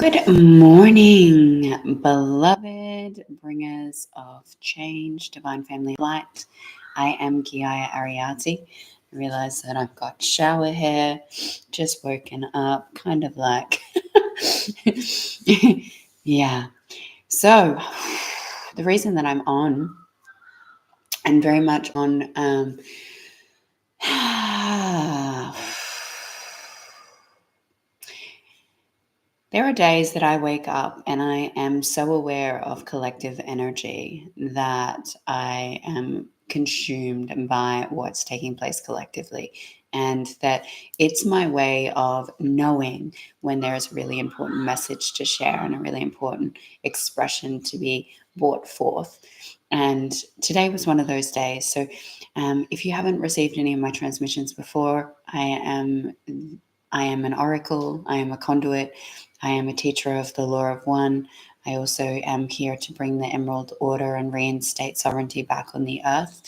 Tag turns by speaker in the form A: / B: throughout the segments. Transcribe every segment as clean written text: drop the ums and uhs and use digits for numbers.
A: Good morning, beloved bringers of change, divine family light. I am Geeia Ariati. I realize that I've got shower hair, just woken up, kind of like, yeah. So, the reason that I'm on, and very much on, there are days that I wake up and I am so aware of collective energy that I am consumed by what's taking place collectively, and that it's my way of knowing when there's a really important message to share and a really important expression to be brought forth. And today was one of those days. So if you haven't received any of my transmissions before, I am an oracle. I am a conduit. I am a teacher of the law of one. I also am here to bring the Emerald Order and reinstate sovereignty back on the earth.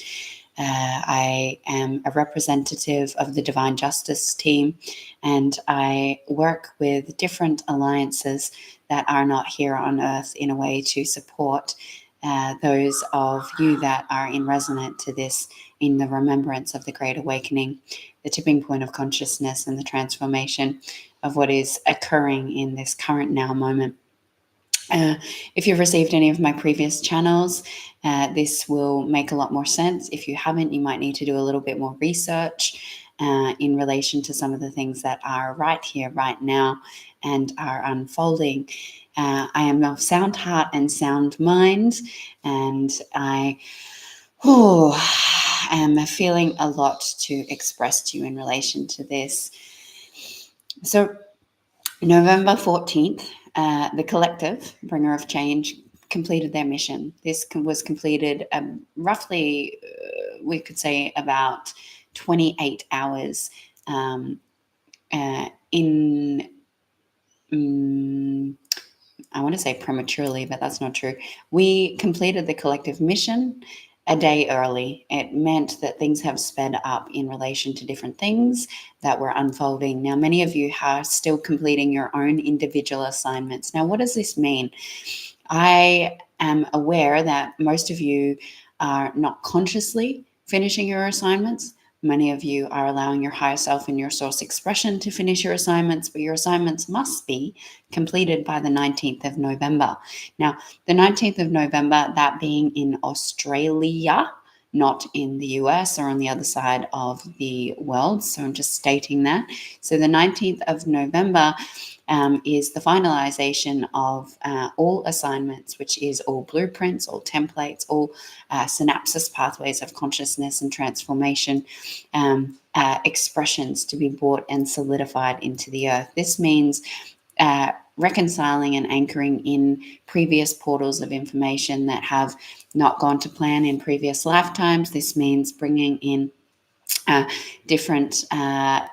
A: I am a representative of the Divine Justice team, and I work with different alliances that are not here on earth in a way to support those of you that are in resonant to this in the remembrance of the Great Awakening, the tipping point of consciousness and the transformation of what is occurring in this current now moment. If you've received any of my previous channels, this will make a lot more sense. If you haven't, you might need to do a little bit more research in relation to some of the things that are right here, right now, and are unfolding. I am of sound heart and sound mind, and I am feeling a lot to express to you in relation to this. So, November 14th, the collective, Bringer of Change, completed their mission. This was completed roughly, we could say, about 28 hours in, I want to say prematurely, but that's not true. We completed the collective mission a day early. It meant that things have sped up in relation to different things that were unfolding. Now, many of you are still completing your own individual assignments. Now, what does this mean? I am aware that most of you are not consciously finishing your assignments. Many of you are allowing your higher self and your source expression to finish your assignments, but your assignments must be completed by the 19th of November. Now, the 19th of November, that being in Australia, not in the US or on the other side of the world. So I'm just stating that. So the 19th of November is the finalization of all assignments, which is all blueprints, all templates, all synapses pathways of consciousness and transformation expressions to be brought and solidified into the earth. This means reconciling and anchoring in previous portals of information that have not gone to plan in previous lifetimes. This means bringing in different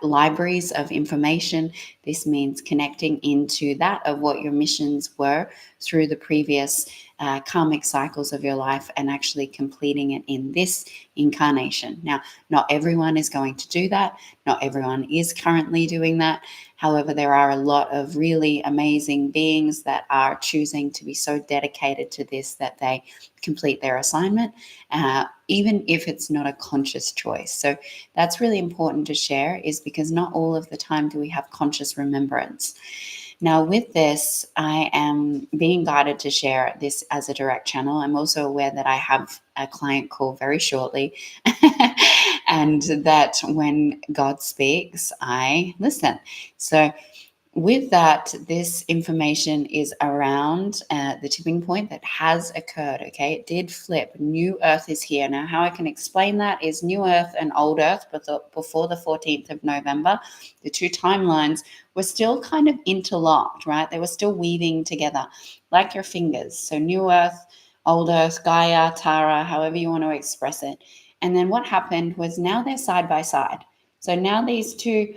A: libraries of information. This means connecting into that of what your missions were through the previous karmic cycles of your life and actually completing it in this incarnation. Now, not everyone is going to do that. Not everyone is currently doing that. However, there are a lot of really amazing beings that are choosing to be so dedicated to this that they complete their assignment, even if it's not a conscious choice. So that's really important to share, is because not all of the time do we have conscious remembrance. Now, with this, I am being guided to share this as a direct channel. I'm also aware that I have a client call very shortly, and that when God speaks, I listen. So with that, this information is around the tipping point that has occurred, okay? It did flip. New Earth is here. Now, how I can explain that is New Earth and Old Earth, but before the 14th of November, the two timelines were still kind of interlocked, right? They were still weaving together like your fingers. So New Earth, Old Earth, Gaia, Tara, however you want to express it. And then what happened was now they're side by side. So now these two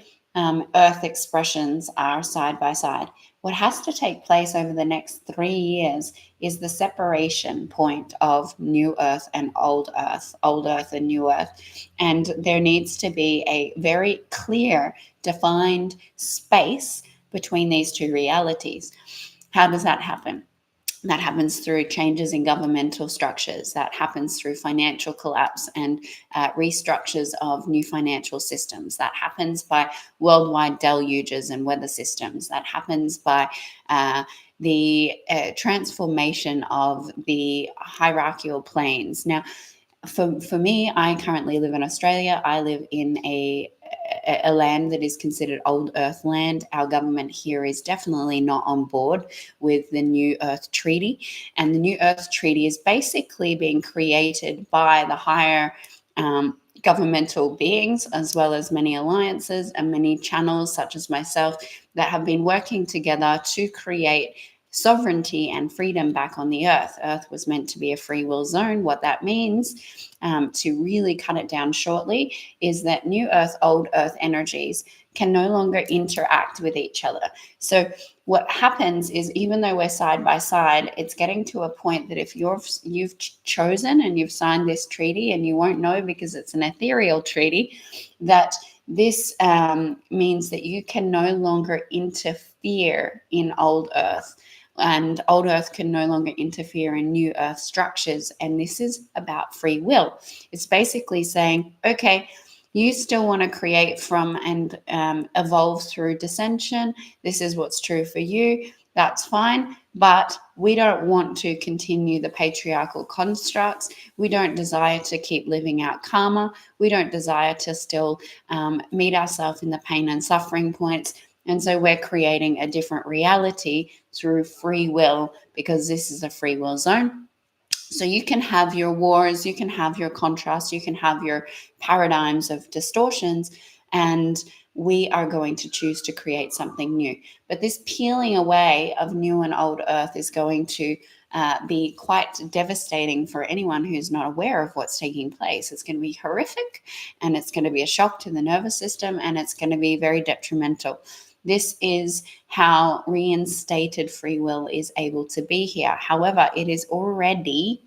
A: earth expressions are side by side. What has to take place over the next 3 years is the separation point of new earth and old earth and new earth. And there needs to be a very clear, defined space between these two realities. How does that happen? That happens through changes in governmental structures. That happens through financial collapse and restructures of new financial systems. That happens by worldwide deluges and weather systems. That happens by the transformation of the hierarchical planes. Now, for me, I currently live in Australia. I live in a land that is considered old earth land. Our government here is definitely not on board with the New Earth Treaty. And the New Earth Treaty is basically being created by the higher governmental beings, as well as many alliances and many channels, such as myself, that have been working together to create sovereignty and freedom back on the earth. Earth was meant to be a free will zone. What that means, to really cut it down shortly, is that new earth, old earth energies can no longer interact with each other. So what happens is, even though we're side by side, it's getting to a point that if you've chosen and you've signed this treaty, and you won't know because it's an ethereal treaty, that this means that you can no longer interfere in old earth, and old earth can no longer interfere in new earth structures. And this is about free will. It's basically saying, okay, you still want to create from and evolve through dissension. This is what's true for you. That's fine. But we don't want to continue the patriarchal constructs. We don't desire to keep living out karma. We don't desire to still meet ourselves in the pain and suffering points. And so we're creating a different reality through free will, because this is a free will zone. So you can have your wars, you can have your contrasts, you can have your paradigms of distortions, and we are going to choose to create something new. But this peeling away of new and old earth is going to be quite devastating for anyone who's not aware of what's taking place. It's going to be horrific, and it's going to be a shock to the nervous system, and it's going to be very detrimental. This is how reinstated free will is able to be here. However, it is already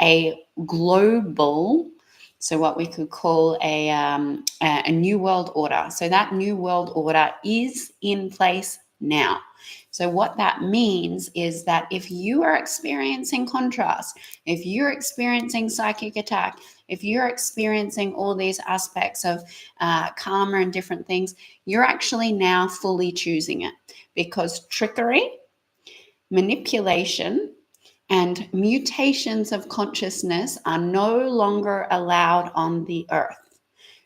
A: a global, so what we could call a new world order. So that new world order is in place now. So what that means is that if you are experiencing contrast, if you're experiencing psychic attack, if you're experiencing all these aspects of karma and different things, you're actually now fully choosing it, because trickery, manipulation, and mutations of consciousness are no longer allowed on the earth.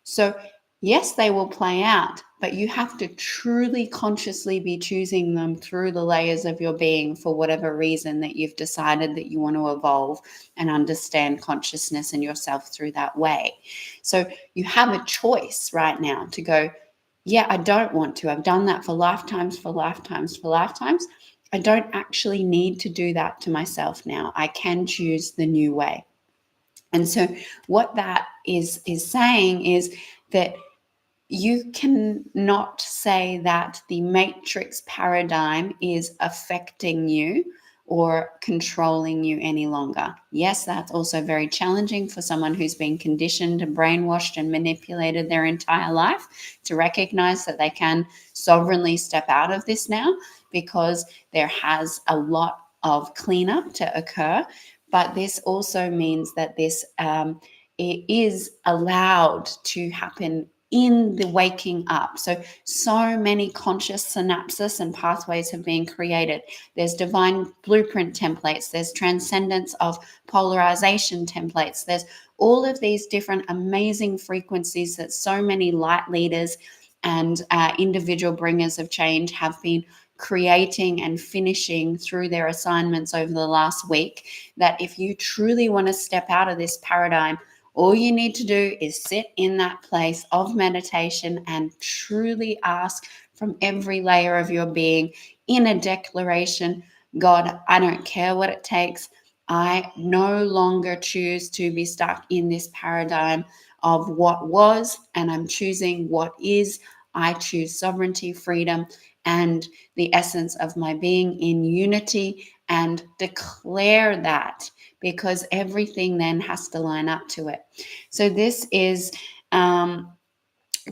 A: So yes, they will play out, but you have to truly consciously be choosing them through the layers of your being for whatever reason that you've decided that you want to evolve and understand consciousness and yourself through that way. So you have a choice right now to go, yeah, I don't want to. I've done that for lifetimes, for lifetimes, for lifetimes. I don't actually need to do that to myself now. I can choose the new way. And so what that is saying is that you cannot say that the matrix paradigm is affecting you or controlling you any longer. Yes, that's also very challenging for someone who's been conditioned and brainwashed and manipulated their entire life to recognize that they can sovereignly step out of this now, because there has a lot of cleanup to occur. But this also means that this it is allowed to happen in the waking up. So many conscious synapses and pathways have been created. There's divine blueprint templates. There's transcendence of polarization templates. There's all of these different amazing frequencies that so many light leaders and individual bringers of change have been creating and finishing through their assignments over the last week, that if you truly want to step out of this paradigm, all you need to do is sit in that place of meditation and truly ask from every layer of your being in a declaration, God, I don't care what it takes. I no longer choose to be stuck in this paradigm of what was, and I'm choosing what is. I choose sovereignty, freedom, and the essence of my being in unity, and declare that, because everything then has to line up to it. So this is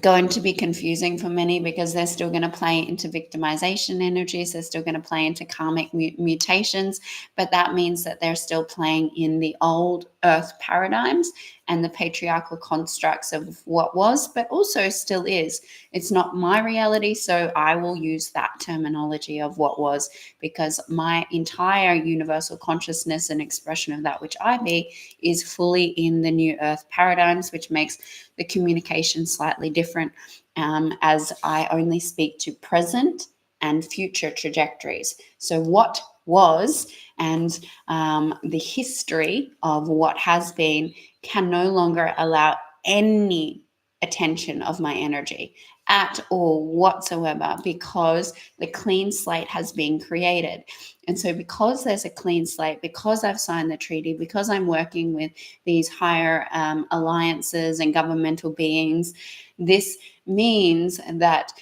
A: going to be confusing for many because they're still going to play into victimization energies. They're still going to play into karmic mutations, but that means that they're still playing in the old earth paradigms and the patriarchal constructs of what was, but also still is. It's not my reality, so I will use that terminology of what was, because my entire universal consciousness and expression of that which I be is fully in the new earth paradigms, which makes the communication slightly different, as I only speak to present and future trajectories. So what was and the history of what has been can no longer allow any attention of my energy at all whatsoever, because the clean slate has been created. And so because there's a clean slate, because I've signed the treaty, because I'm working with these higher alliances and governmental beings, this means that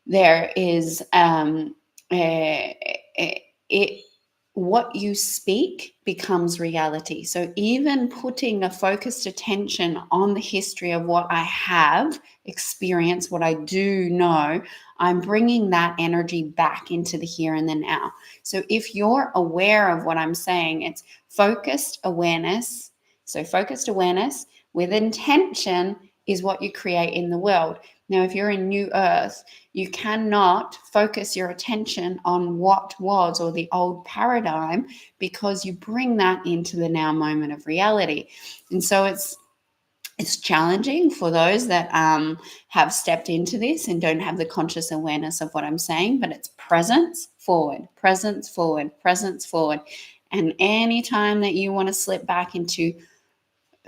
A: there is it what you speak becomes reality. So even putting a focused attention on the history of what I have experienced, what I do know, I'm bringing that energy back into the here and the now. So if you're aware of what I'm saying, it's focused awareness. So focused awareness with intention is what you create in the world. Now, if you're in New Earth, you cannot focus your attention on what was or the old paradigm, because you bring that into the now moment of reality. And so it's challenging for those that have stepped into this and don't have the conscious awareness of what I'm saying, but it's presence forward, presence forward, presence forward. And anytime that you want to slip back into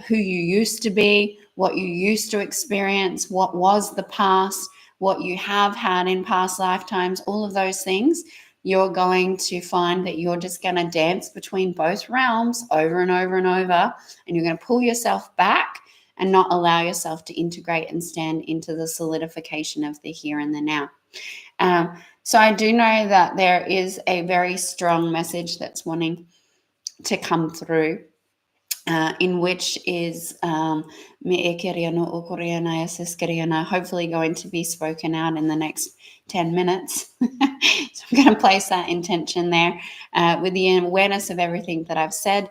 A: who you used to be, what you used to experience, what was the past, what you have had in past lifetimes, all of those things, you're going to find that you're just going to dance between both realms over and over and over, and you're going to pull yourself back and not allow yourself to integrate and stand into the solidification of the here and the now. So I do know that there is a very strong message that's wanting to come through, in which is hopefully going to be spoken out in the next 10 minutes. So I'm going to place that intention there, with the awareness of everything that I've said,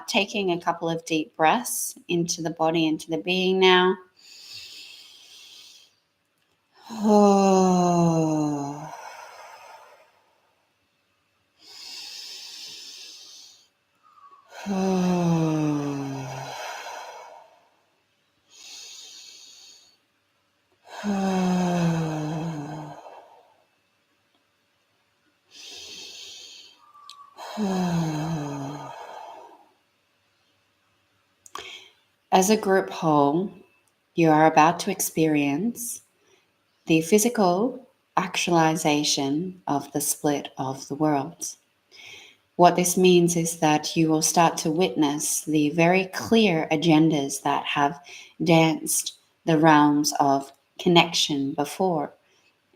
A: taking a couple of deep breaths into the body, into the being now. As a group whole, you are about to experience the physical actualization of the split of the worlds. What this means is that you will start to witness the very clear agendas that have danced the realms of connection before,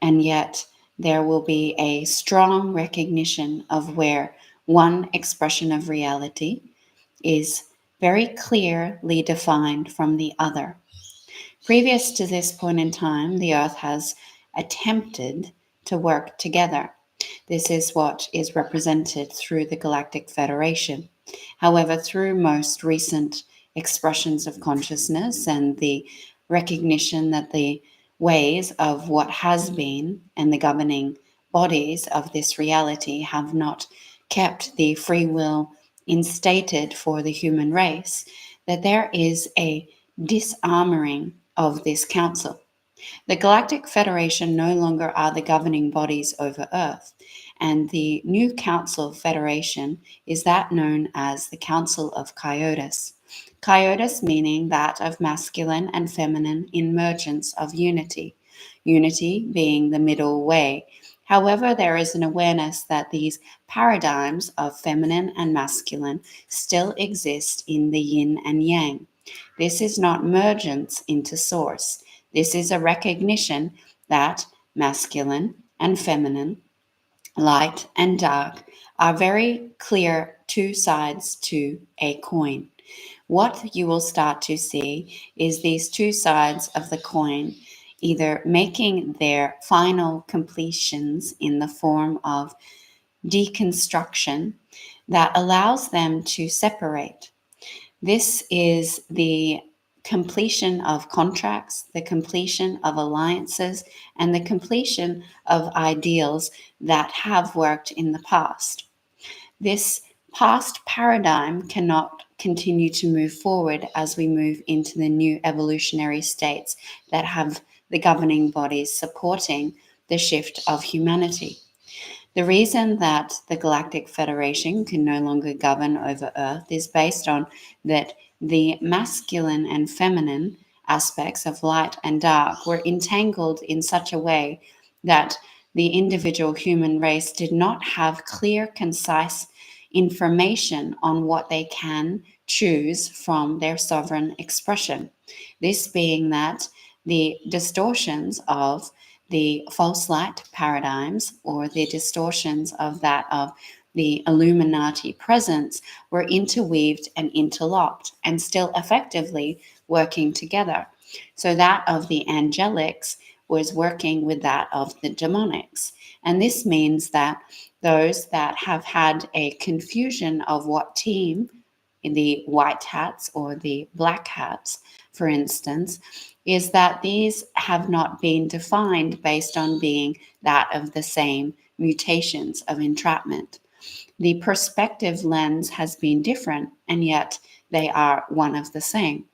A: and yet there will be a strong recognition of where one expression of reality is very clearly defined from the other. Previous to this point in time, the Earth has attempted to work together. This is what is represented through the Galactic Federation. However, through most recent expressions of consciousness and the recognition that the ways of what has been and the governing bodies of this reality have not kept the free will instated for the human race, that there is a disarmoring of this council. The Galactic Federation no longer are the governing bodies over Earth, and the new Council Federation is that known as the Council of Coyotes. Coyotes meaning that of masculine and feminine emergence of unity, unity being the middle way. However, there is an awareness that these paradigms of feminine and masculine still exist in the yin and yang. This is not mergence into source. This is a recognition that masculine and feminine, light and dark, are very clear two sides to a coin. What you will start to see is these two sides of the coin either making their final completions in the form of deconstruction that allows them to separate. This is the completion of contracts, the completion of alliances, and the completion of ideals that have worked in the past. This past paradigm cannot continue to move forward as we move into the new evolutionary states that have the governing bodies supporting the shift of humanity. The reason that the Galactic Federation can no longer govern over Earth is based on that the masculine and feminine aspects of light and dark were entangled in such a way that the individual human race did not have clear, concise information on what they can choose from their sovereign expression. This being that the distortions of the false light paradigms or the distortions of that of the Illuminati presence were interweaved and interlocked and still effectively working together. So that of the angelics was working with that of the demonics. And this means that those that have had a confusion of what team, the white hats or the black hats, for instance, is that these have not been defined based on being that of the same mutations of entrapment. The perspective lens has been different, and yet they are one of the same.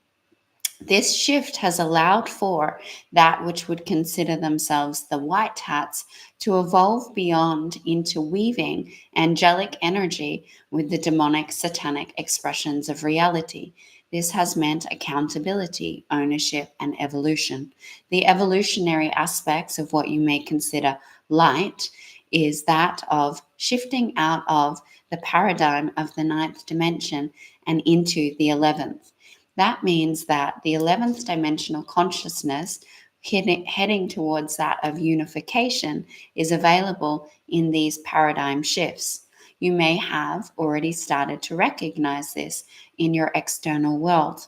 A: This shift has allowed for that which would consider themselves the white hats to evolve beyond into weaving angelic energy with the demonic satanic expressions of reality. This has meant accountability, ownership, and evolution. The evolutionary aspects of what you may consider light is that of shifting out of the paradigm of the ninth dimension and into the 11th. That means that the 11th dimensional consciousness heading towards that of unification is available in these paradigm shifts. You may have already started to recognize this in your external world.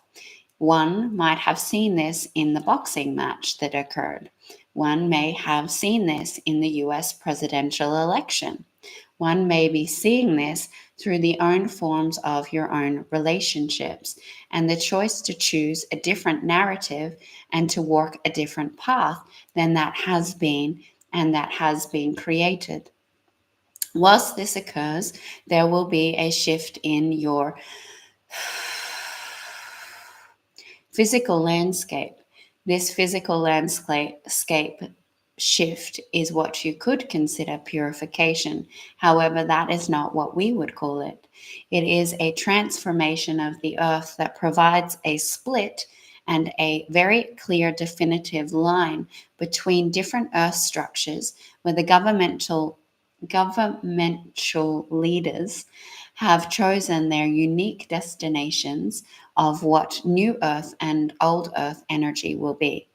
A: One might have seen this in the boxing match that occurred. One may have seen this in the US presidential election. One may be seeing this through the own forms of your own relationships and the choice to choose a different narrative and to walk a different path than that has been and that has been created. Whilst this occurs, there will be a shift in your physical landscape. This physical landscape shift is what you could consider purification. However, that is not what we would call it. It is a transformation of the earth that provides a split and a very clear definitive line between different earth structures where the governmental leaders have chosen their unique destinations of what new earth and old earth energy will be.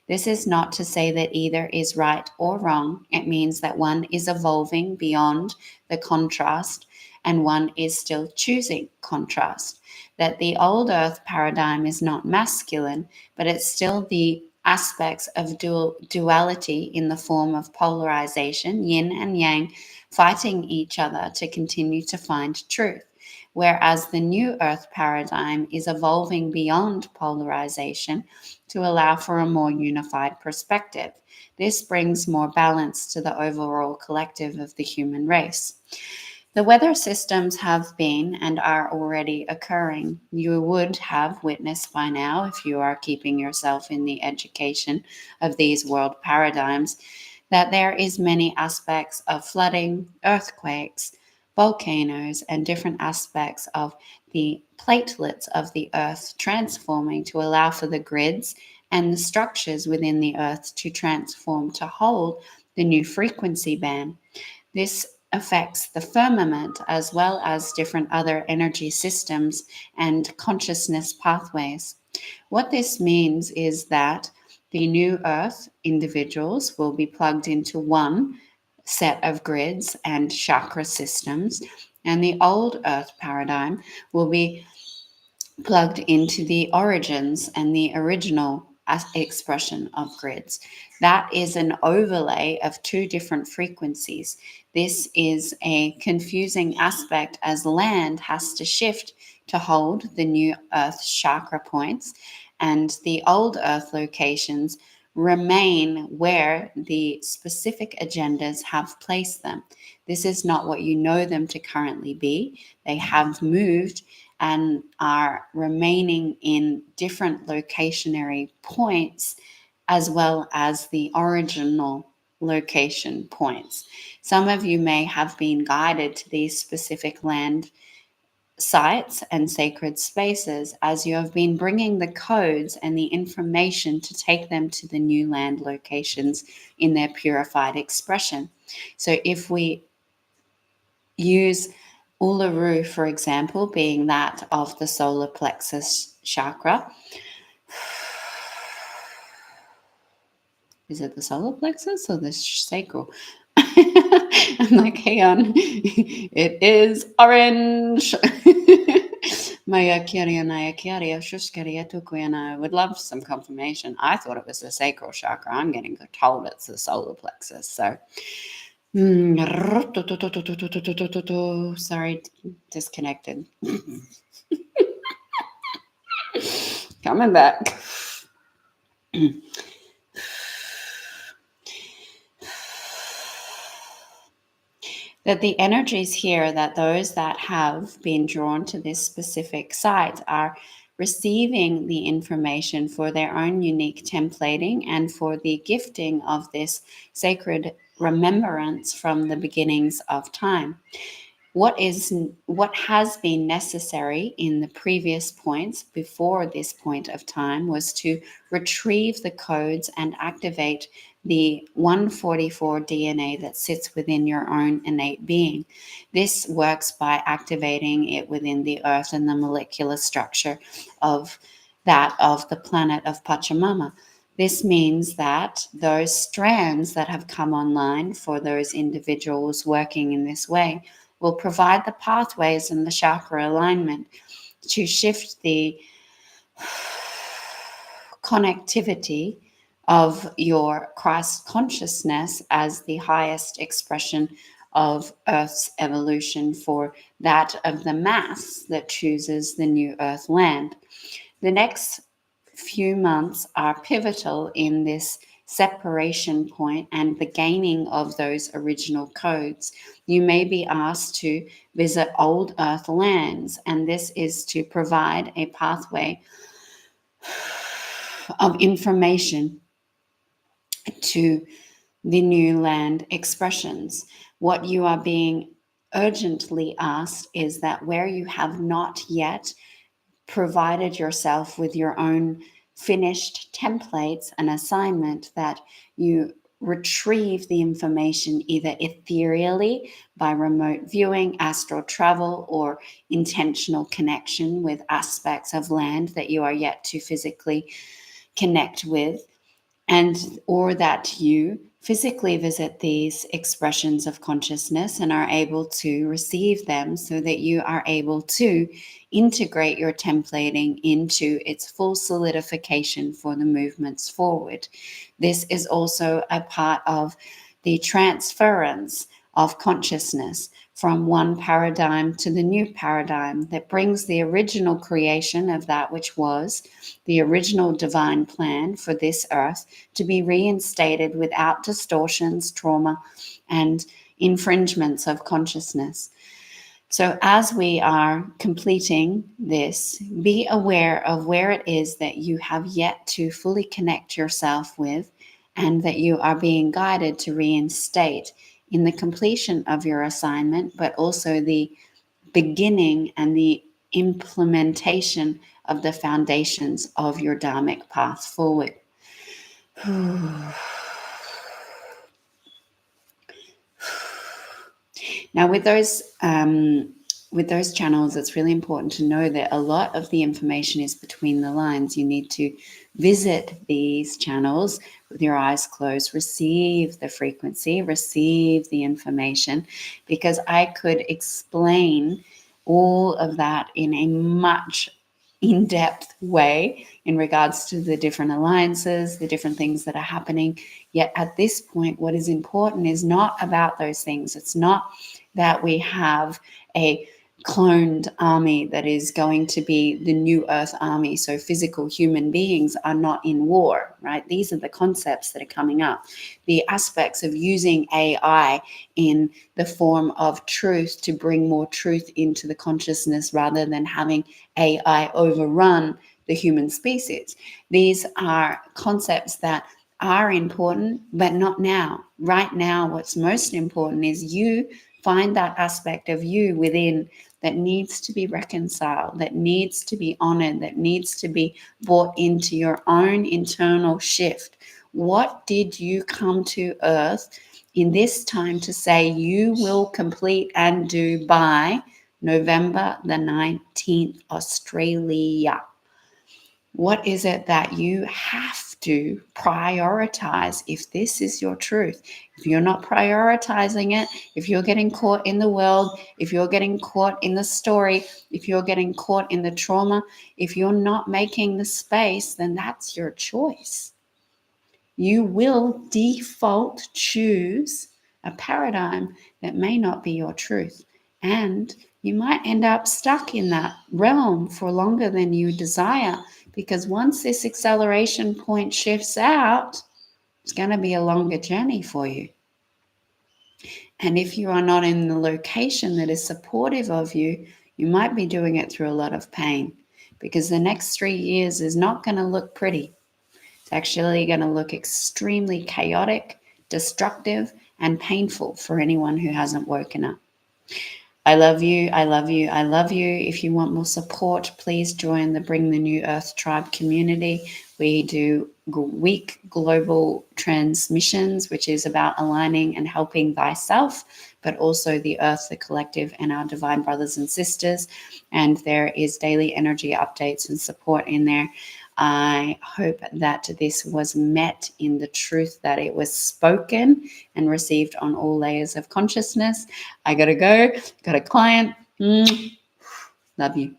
A: This is not to say that either is right or wrong. It means that one is evolving beyond the contrast and one is still choosing contrast. That the old earth paradigm is not masculine, but it's still the aspects of duality in the form of polarization, yin and yang, fighting each other to continue to find truth. Whereas the new earth paradigm is evolving beyond polarization to allow for a more unified perspective. This brings more balance to the overall collective of the human race. The weather systems have been and are already occurring. You would have witnessed by now, if you are keeping yourself in the education of these world paradigms, that there is many aspects of flooding, earthquakes, volcanoes, and different aspects of the platelets of the earth transforming to allow for the grids and the structures within the earth to transform to hold the new frequency band. This affects the firmament as well as different other energy systems and consciousness pathways. What this means is that the new earth individuals will be plugged into one set of grids and chakra systems, and the old earth paradigm will be plugged into the origins and the original expression of grids. That is an overlay of two different frequencies. This is a confusing aspect as land has to shift to hold the new Earth chakra points, and the old Earth locations remain where the specific agendas have placed them. This is not what you know them to currently be. They have moved and are remaining in different locationary points as well as the original location points. Some of you may have been guided to these specific land sites and sacred spaces as you have been bringing the codes and the information to take them to the new land locations in their purified expression. So if we use Uluru, for example, being that of the solar plexus chakra. Is it the solar plexus or the sacral? I'm like, hang on. It is orange. I would love some confirmation. I thought it was the sacral chakra. I'm getting told it's the solar plexus. So sorry, disconnected. Coming back. That the energies here, that those that have been drawn to this specific site are receiving the information for their own unique templating and for the gifting of this sacred remembrance from the beginnings of time. What has been necessary in the previous points before this point of time was to retrieve the codes and activate the 144 DNA that sits within your own innate being. This works by activating it within the earth and the molecular structure of that of the planet of Pachamama. This means that those strands that have come online for those individuals working in this way will provide the pathways and the chakra alignment to shift the connectivity of your Christ consciousness as the highest expression of Earth's evolution for that of the mass that chooses the new Earth land. The next few months are pivotal in this separation point and the gaining of those original codes. You may be asked to visit old Earth lands, and this is to provide a pathway of information to the new land expressions. What you are being urgently asked is that where you have not yet provided yourself with your own finished templates and assignment, that you retrieve the information either ethereally by remote viewing, astral travel, or intentional connection with aspects of land that you are yet to physically connect with, and or that you physically visit these expressions of consciousness and are able to receive them so that you are able to integrate your templating into its full solidification for the movements forward. This is also a part of the transference of consciousness from one paradigm to the new paradigm that brings the original creation of that which was the original divine plan for this earth to be reinstated without distortions, trauma, and infringements of consciousness. So as we are completing this, be aware of where it is that you have yet to fully connect yourself with, and that you are being guided to reinstate in the completion of your assignment, but also the beginning and the implementation of the foundations of your dharmic path forward. Now, with those channels, it's really important to know that a lot of the information is between the lines. You need to visit these channels with your eyes closed, receive the frequency, receive the information, because I could explain all of that in a much in-depth way in regards to the different alliances, the different things that are happening. Yet at this point, what is important is not about those things. It's not that we have a cloned army that is going to be the new Earth army. So physical human beings are not in war, right? These are the concepts that are coming up. The aspects of using AI in the form of truth to bring more truth into the consciousness rather than having AI overrun the human species. These are concepts that are important, but not now. Right now, what's most important is you find that aspect of you within that needs to be reconciled, that needs to be honored, that needs to be brought into your own internal shift. What did you come to Earth in this time to say you will complete and do by November the 19th, Australia? What is it that you have to prioritize if this is your truth? If you're not prioritizing it, if you're getting caught in the world, if you're getting caught in the story, if you're getting caught in the trauma, if you're not making the space, then that's your choice. You will default choose a paradigm that may not be your truth. And you might end up stuck in that realm for longer than you desire, because once this acceleration point shifts out, it's going to be a longer journey for you. And if you are not in the location that is supportive of you, you might be doing it through a lot of pain, because the next 3 years is not going to look pretty. It's actually going to look extremely chaotic, destructive, and painful for anyone who hasn't woken up. I love you. I love you. I love you. If you want more support, please join the Bring the New Earth Tribe community. We do week global transmissions, which is about aligning and helping thyself, but also the earth, the collective, and our divine brothers and sisters. And there is daily energy updates and support in there. I hope that this was met in the truth that it was spoken and received on all layers of consciousness. I gotta go. Got a client. Love you.